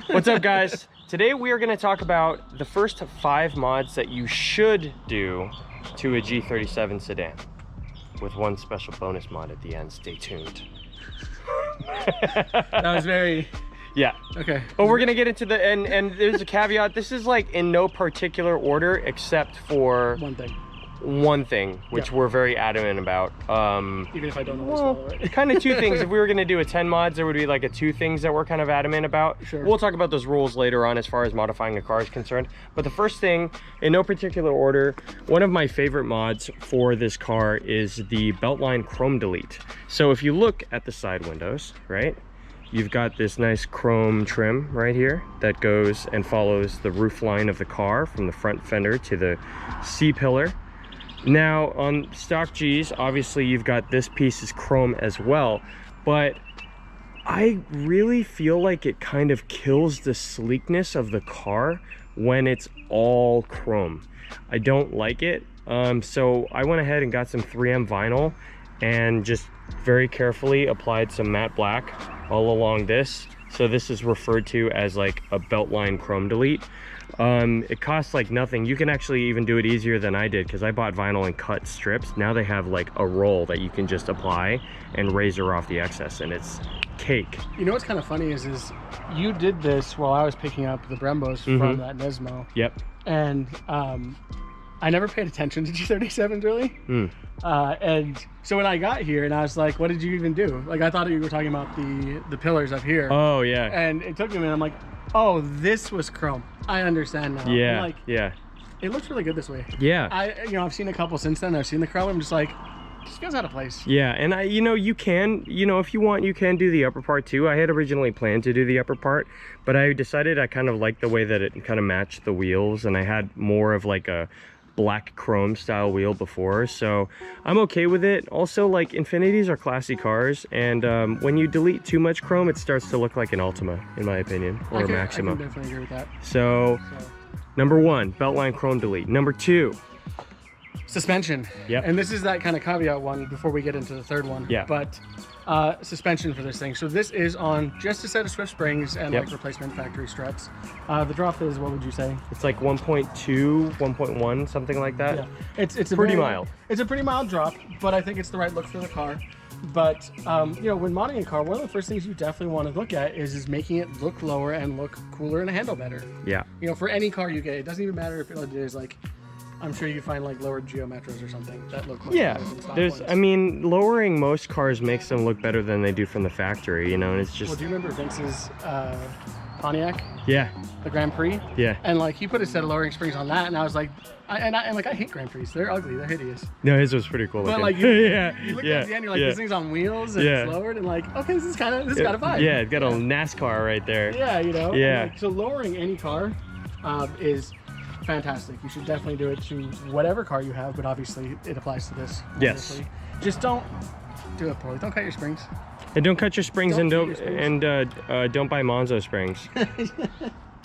What's up, guys? Today we are going to talk about the first 5 mods that you should do to a G37 sedan, with one special bonus mod at the end. Stay tuned. That was very... Yeah. Okay. But we're going to get into the... And there's a caveat. This is like in no particular order except for... One thing, which we're very adamant about. Even if I don't always follow it. Kind of 2 things. If we were going to do a 10 mods, there would be like a 2 things that we're kind of adamant about. Sure. We'll talk about those rules later on as far as modifying a car is concerned. But the first thing, in no particular order, one of my favorite mods for this car is the Beltline Chrome Delete. So if you look at the side windows, right, you've got this nice chrome trim right here that goes and follows the roof line of the car from the front fender to the C-pillar. Now on stock G's, obviously you've got this piece is chrome as well, but I really feel like it kind of kills the sleekness of the car when it's all chrome. I don't like it. So I went ahead and got some 3M vinyl and just very carefully applied some matte black all along this. So this is referred to as like a Beltline Chrome Delete. It costs like nothing. You can actually even do it easier than I did because I bought vinyl and cut strips. Now they have like a roll that you can just apply and razor off the excess, and it's cake. You know what's kind of funny is you did this while I was picking up the Brembos from that Nismo. Yep. And I never paid attention to G37s really. And so when I got here and I was like, what did you even do? Like, I thought you were talking about the pillars up here. Oh yeah. And it took me a minute. I'm like, oh, this was chrome. I understand now. Yeah. I'm like, yeah. It looks really good this way. Yeah. I've seen a couple since then. I've seen the chrome. I'm just like, this feels out of place. Yeah, and you can, if you want, you can do the upper part too. I had originally planned to do the upper part, but I decided I kind of liked the way that it kind of matched the wheels, and I had more of like a black chrome style wheel before, so I'm okay with it. Also, like, Infinitis are classy cars, and when you delete too much chrome, it starts to look like an Altima, in my opinion, or a Maxima. I can definitely agree with that. So number 1, Beltline Chrome Delete. Number 2, suspension. Yep. And this is that kind of caveat one before we get into the third one. Yeah. But suspension for this thing. So this is on just a set of Swift springs and like replacement factory struts. The drop is, what would you say? It's like 1.2, 1.1, something like that. Yeah. It's a pretty mild. It's a pretty mild drop, but I think it's the right look for the car. But when modding a car, one of the first things you definitely want to look at is making it look lower and look cooler and handle better. Yeah. For any car you get, it doesn't even matter if it is like, I'm sure you find like lowered Geo Metros or something that look much better than stock ones. I mean, lowering most cars makes them look better than they do from the factory, and it's just... Well, do you remember Vince's Pontiac? Yeah. The Grand Prix? Yeah. And like, he put a set of lowering springs on that, and I was like, I hate Grand Prix. They're ugly, they're hideous. No, his was pretty cool looking. But like, you look at the end, you're like, this thing's on wheels and it's lowered, and like, okay, this got a vibe. Yeah, it's got a NASCAR right there. Yeah, Yeah. Like, so lowering any car is fantastic. You should definitely do it to whatever car you have, but obviously it applies to this. Yes. Just don't do it poorly. Don't cut your springs. And don't cut your springs, don't buy Monzo springs.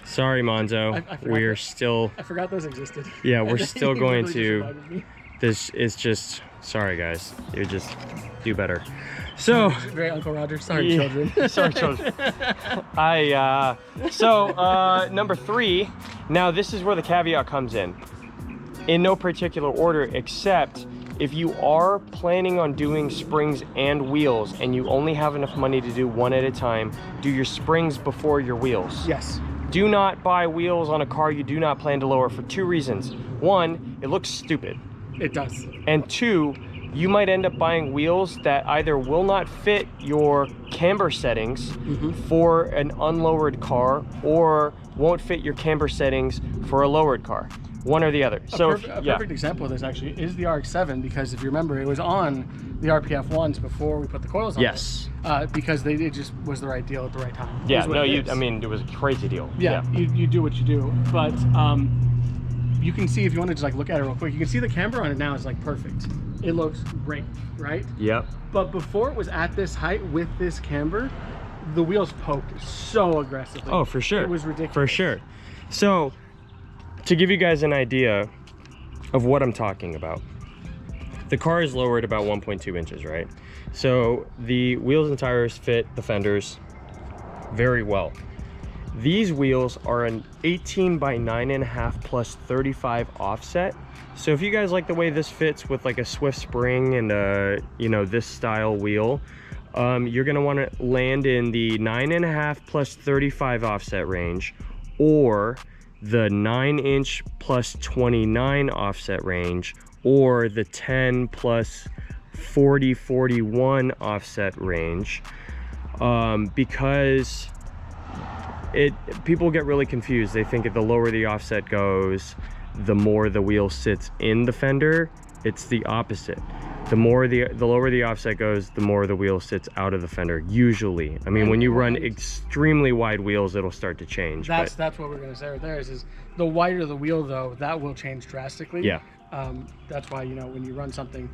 Sorry, Monzo. I forgot those existed. Yeah, we're still going to. This is just. Sorry, guys. You just do better. So. Very Uncle Roger. Sorry, children. Sorry, children. Number 3. Now, this is where the caveat comes in. In no particular order, except if you are planning on doing springs and wheels and you only have enough money to do one at a time, do your springs before your wheels. Yes. Do not buy wheels on a car you do not plan to lower for 2 reasons. 1, it looks stupid. It does. And 2, you might end up buying wheels that either will not fit your camber settings for an unlowered car or won't fit your camber settings for a lowered car. One or the other. A perfect example of this actually is the RX-7, because if you remember, it was on the RPF ones before we put the coils on. Yes. Because it just was the right deal at the right time. Yeah, no, it was a crazy deal. Yeah, you do what you do, but you can see, if you want to just like look at it real quick, you can see the camber on it now is like perfect. it looks great, right? Yep. But before it was at this height with this camber, the wheels poked so aggressively. Oh, for sure. It was ridiculous. For sure. So, to give you guys an idea of what I'm talking about, the car is lowered about 1.2 inches, right? So the wheels and tires fit the fenders very well. These wheels are an 18 by 9.5 plus 35 offset. So if you guys like the way this fits with like a Swift spring and you know, this style wheel, you're gonna want to land in the 9.5 plus 35 offset range, or the 9-inch plus 29 offset range, or the 10 plus 40-41 offset range, because people get really confused. They think if the lower the offset goes, the more the wheel sits in the fender. It's the opposite. The lower the offset goes, the more the wheel sits out of the fender, usually. I mean, when you run extremely wide wheels, it'll start to change. That's what we're gonna say right there is the wider the wheel, though, that will change drastically. Yeah. That's why, you know, when you run something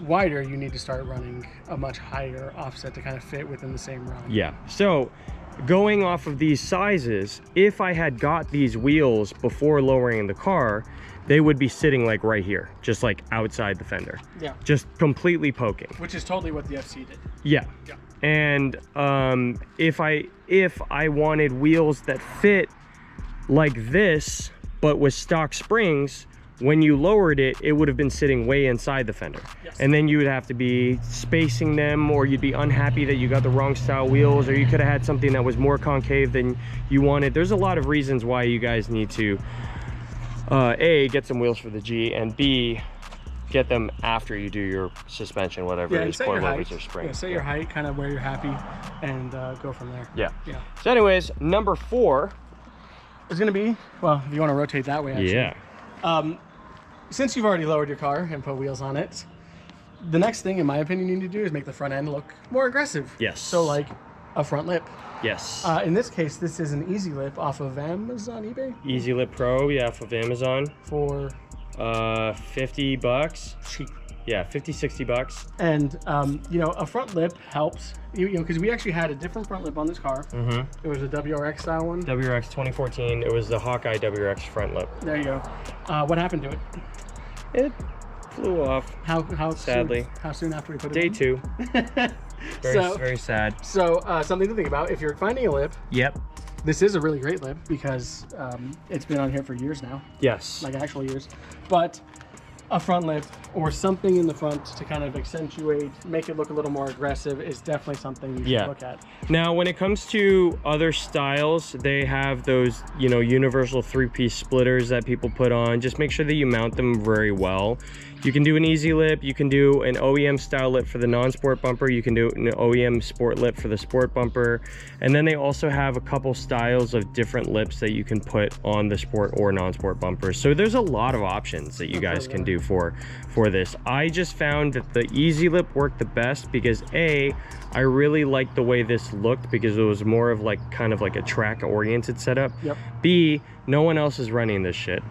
wider, you need to start running a much higher offset to kind of fit within the same run. Yeah. So going off of these sizes, if I had got these wheels before lowering the car, they would be sitting like right here, just like outside the fender. Yeah. Just completely poking. Which is totally what the FC did. Yeah. Yeah. And if I wanted wheels that fit like this, but with stock springs, when you lowered it, it would have been sitting way inside the fender. Yes. And then you would have to be spacing them, or you'd be unhappy that you got the wrong style wheels, or you could have had something that was more concave than you wanted. There's a lot of reasons why you guys need to A, get some wheels for the G, and B, get them after you do your suspension, whatever it is, coilovers or springs. Yeah, set your height, kind of where you're happy, and go from there. Yeah. Yeah. So anyways, number 4 is going to be, well, if you want to rotate that way, actually. Yeah. Since you've already lowered your car and put wheels on it, the next thing, in my opinion, you need to do is make the front end look more aggressive. Yes. So like a front lip. Yes. In this case, this is an Easy Lip off of Amazon, eBay. Easy Lip Pro, yeah, off of Amazon. For $50. cheap. Yeah, 50, 60 bucks. And you know, a front lip helps. You know, because we actually had a different front lip on this car. Mm-hmm. It was a WRX style one. WRX 2014. It was the Hawkeye WRX front lip. There you go. What happened to it? It flew off. How sadly. How soon after we put it Day on? 2. Very sad. So something to think about if you're finding a lip. Yep. This is a really great lip because it's been on here for years now. Yes. Like actual years. But a front lip or something in the front to kind of accentuate, make it look a little more aggressive is definitely something you should look at. Now, when it comes to other styles, they have those, you know, universal 3-piece splitters that people put on. Just make sure that you mount them very well. You can do an easy lip, you can do an OEM style lip for the non-sport bumper, you can do an OEM sport lip for the sport bumper, and then they also have a couple styles of different lips that you can put on the sport or non-sport bumpers. So there's a lot of options that you guys can do for this. I just found that the easy lip worked the best because A, I really liked the way this looked because it was more of like kind of like a track oriented setup. Yep. B, no one else is running this shit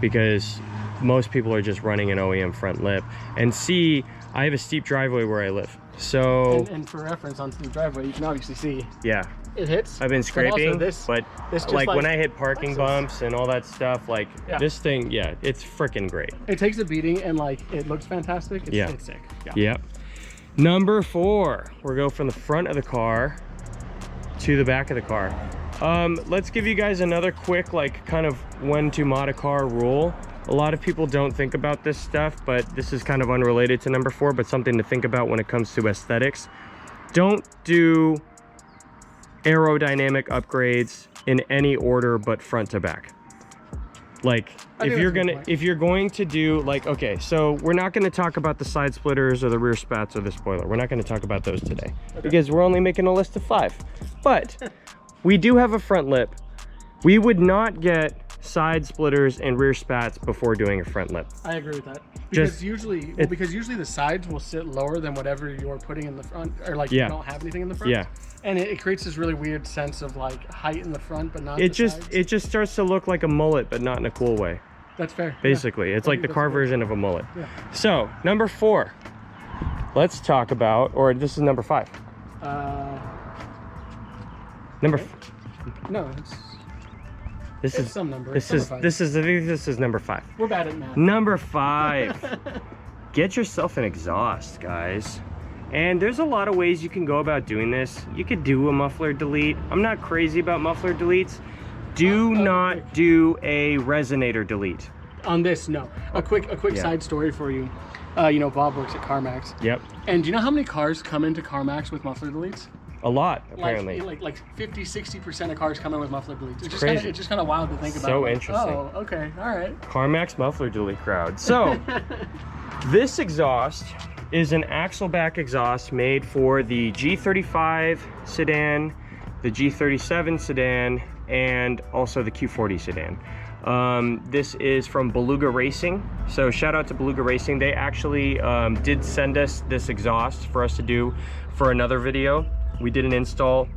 because most people are just running an OEM front lip. And C, I have a steep driveway where I live. So and for reference on steep driveway, you can obviously see it hits. I've been scraping, this like when I hit parking bumps and all that stuff, like this thing, it's freaking great. It takes a beating and like it looks fantastic. It's sick. Yep. Number 4, we'll go from the front of the car to the back of the car. Let's give you guys another quick like kind of when to mod a car rule. A lot of people don't think about this stuff, but this is kind of unrelated to number 4, but something to think about when it comes to aesthetics. Don't do aerodynamic upgrades in any order but front to back. Like if you're going to do like, okay, so we're not going to talk about the side splitters or the rear spats or the spoiler. We're not going to talk about those today because we're only making a list of 5. But we do have a front lip. We would not get side splitters and rear spats before doing a front lip. I agree with that. Because usually the sides will sit lower than whatever you're putting in the front, or like you don't have anything in the front. Yeah. And it creates this really weird sense of like height in the front, but not. It just starts to look like a mullet, but not in a cool way. That's fair. Basically, it's like the car version of a mullet. Yeah. So number 4, let's talk about, or this is number 5. Number. No, it's some number. This is I think this is number 5. We're bad at math. Number 5. Get yourself an exhaust, guys. And there's a lot of ways you can go about doing this. You could do a muffler delete. I'm not crazy about muffler deletes. Do not do a resonator delete. On this, no. A quick side story for you. You know, Bob works at CarMax. Yep. And do you know how many cars come into CarMax with muffler deletes? A lot, apparently. Like 50-60% of cars come in with muffler deletes. It's crazy. It's just kind of wild to think about. So interesting. Oh, okay, all right. CarMax muffler delete crowd. So, this exhaust is an axle back exhaust made for the G35 sedan, the G37 sedan, and also the Q40 sedan. This is from Beluga Racing. So shout out to Beluga Racing. They actually did send us this exhaust for us to do for another video. We did an install.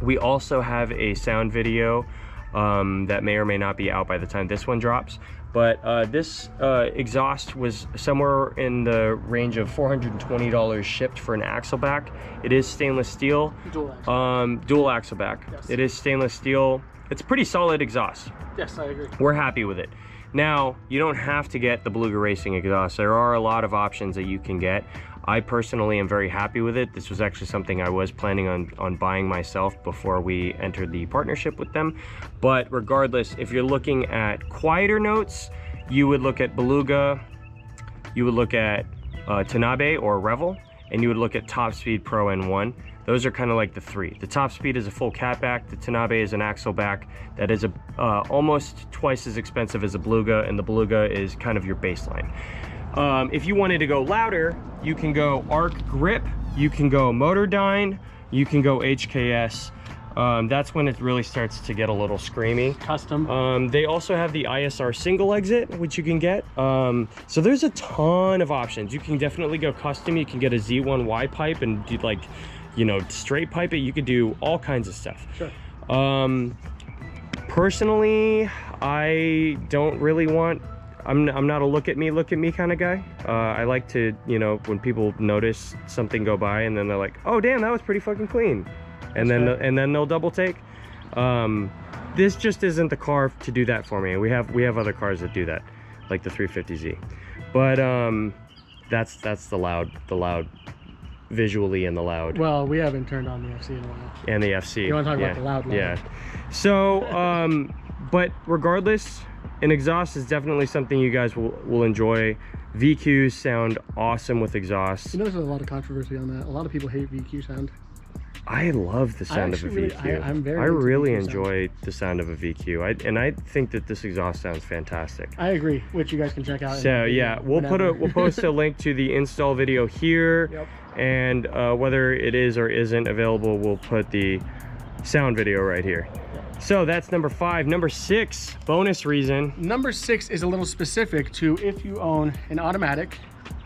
We also have a sound video that may or may not be out by the time this one drops. But this exhaust was somewhere in the range of $420 shipped for an axle back. It is stainless steel. Dual axle back. Yes. It is stainless steel. It's a pretty solid exhaust. Yes, I agree. We're happy with it. Now, you don't have to get the Beluga Racing exhaust. There are a lot of options that you can get. I personally am very happy with it. This was actually something I was planning on buying myself before we entered the partnership with them. But regardless, if you're looking at quieter notes, you would look at Beluga, you would look at Tanabe or Revel, and you would look at Top Speed Pro N1. Those are kind of like the 3. The Top Speed is a full catback. The Tanabe is an axle back that is almost twice as expensive as a Beluga, and the Beluga is kind of your baseline. If you wanted to go louder, you can go Arc Grip, you can go Motordyne, you can go HKS. That's when it really starts to get a little screamy. Custom. They also have the ISR single exit, which you can get. So there's a ton of options. You can definitely go custom. You can get a Z1Y pipe and do, like, you know, straight pipe it. You could do all kinds of stuff. Sure. Personally, I don't really want, I'm not a look at me kind of guy. I like to, you know, when people notice something go by and then they're like, oh damn, that was pretty fucking clean, and then they'll double take. This just isn't the car to do that for me. We have other cars that do that, like the 350Z. But that's the loud visually, and the loud. Well, we haven't turned on the FC in a while. And the FC. You want to talk about the loud? Yeah. So, but regardless, an exhaust is definitely something you guys will enjoy. VQs sound awesome with exhaust. You know, there's a lot of controversy on that. A lot of people hate VQ sound. I love the sound of a VQ. I really enjoy the sound of a VQ. And I think that this exhaust sounds fantastic. I agree, which you guys can check out. So yeah, we'll post a link to the install video here. Yep. And whether it is or isn't available, we'll put the sound video right here. So that's number 5. Number 6, bonus reason. Number 6 is a little specific to if you own an automatic.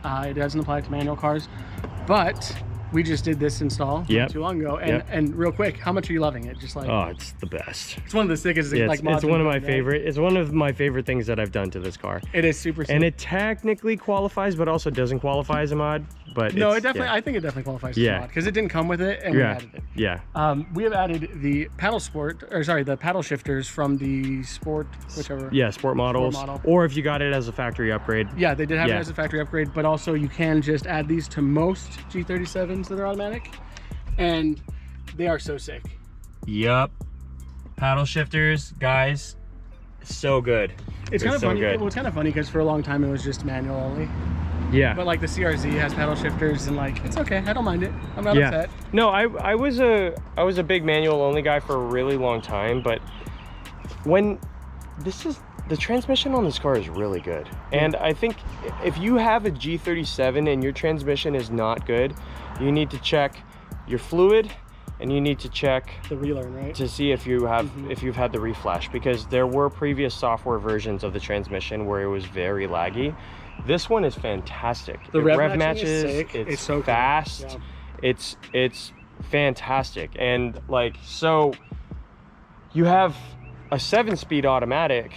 It doesn't apply to manual cars, but we just did this install not too long ago, and real quick, how much are you loving it? Just like, oh, it's the best. It's one of the sickest like mods. It's one of my favorite. It's one of my favorite things that I've done to this car. It is super sick. And it technically qualifies, but also doesn't qualify as a mod. But no, it definitely. I think it definitely qualifies as a mod because it didn't come with it, and we added it. Yeah. We have added the the paddle shifters from the sport, whichever. Yeah, sport models. Or if you got it as a factory upgrade. Yeah, they did have it as a factory upgrade, but also you can just add these to most G37s that are automatic, and they are so sick. Yup. Paddle shifters, guys, so good. It's kind of funny. Well, it's kind of funny because for a long time it was just manual only. Yeah. But like the CRZ has paddle shifters, and like it's okay. I don't mind it. I'm not upset. No, I was a big manual only guy for a really long time, but when the transmission on this car is really good. And I think if you have a G37 and your transmission is not good, you need to check your fluid, and you need to check the relearn, right, to see if you have if you've had the reflash, because there were previous software versions of the transmission where it was very laggy. This one is fantastic. The rev matches is sick. It's so fast. Yeah. It's fantastic. And like, so you have a 7-speed automatic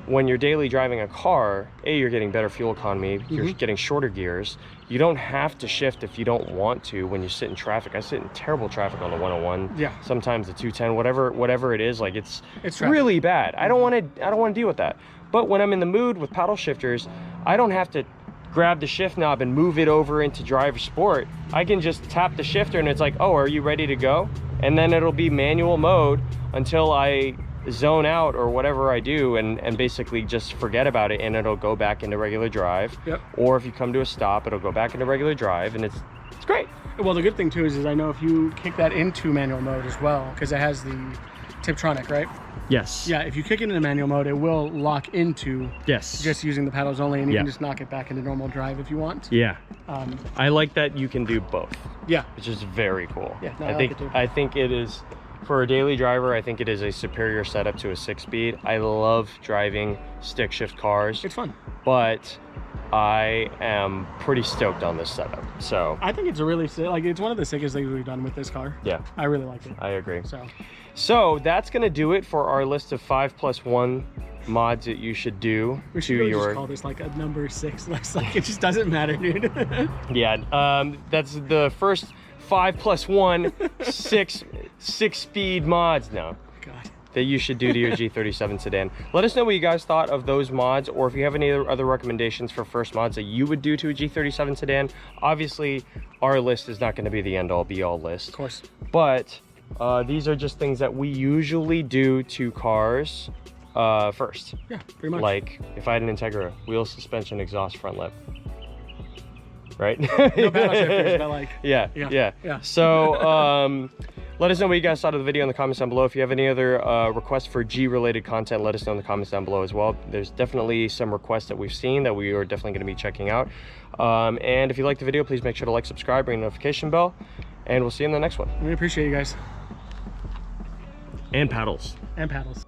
when you're daily driving a car, you're getting better fuel economy, you're getting shorter gears. You don't have to shift if you don't want to when you sit in traffic. I sit in terrible traffic on the 101. Yeah. Sometimes the 210, whatever it is, like it's traffic. really bad. I don't want to deal with that. But when I'm in the mood with paddle shifters, I don't have to grab the shift knob and move it over into driver sport. I can just tap the shifter and it's like, oh, are you ready to go? And then it'll be manual mode until I zone out or whatever I do, and basically just forget about it, and it'll go back into regular drive. Yep. Or if you come to a stop, it'll go back into regular drive, and it's great. Well, the good thing too is I know if you kick that into manual mode as well, because it has the Tiptronic, right? Yes. Yeah, if you kick it into manual mode, it will lock into just using the paddles only, and you can just knock it back into normal drive if you want. Yeah. I like that you can do both. Yeah. Which is very cool. Yeah, no, I think it is, for a daily driver, I think it is a superior setup to a 6-speed. I love driving stick shift cars. It's fun. But I am pretty stoked on this setup. So I think it's a really like it's one of the sickest things we've done with this car. Yeah. I really like it. I agree. So that's gonna do it for our list of 5+1 mods that you should do. We should really just call this like a number 6. Like it just doesn't matter, dude. Yeah. That's the first 5+1 six-speed mods now. God. That you should do to your G37 sedan. Let us know what you guys thought of those mods, or if you have any other recommendations for first mods that you would do to a G37 sedan. Obviously, our list is not going to be the end-all be-all list. Of course. But these are just things that we usually do to cars first. Yeah, pretty much. Like if I had an Integra, wheel, suspension, exhaust, front lip. Right? No paddle shifters, but like... Yeah. So, let us know what you guys thought of the video in the comments down below. If you have any other requests for G-related content, let us know in the comments down below as well. There's definitely some requests that we've seen that we are definitely going to be checking out. And if you like the video, please make sure to like, subscribe, ring the notification bell, and we'll see you in the next one. We appreciate you guys. And paddles. And paddles.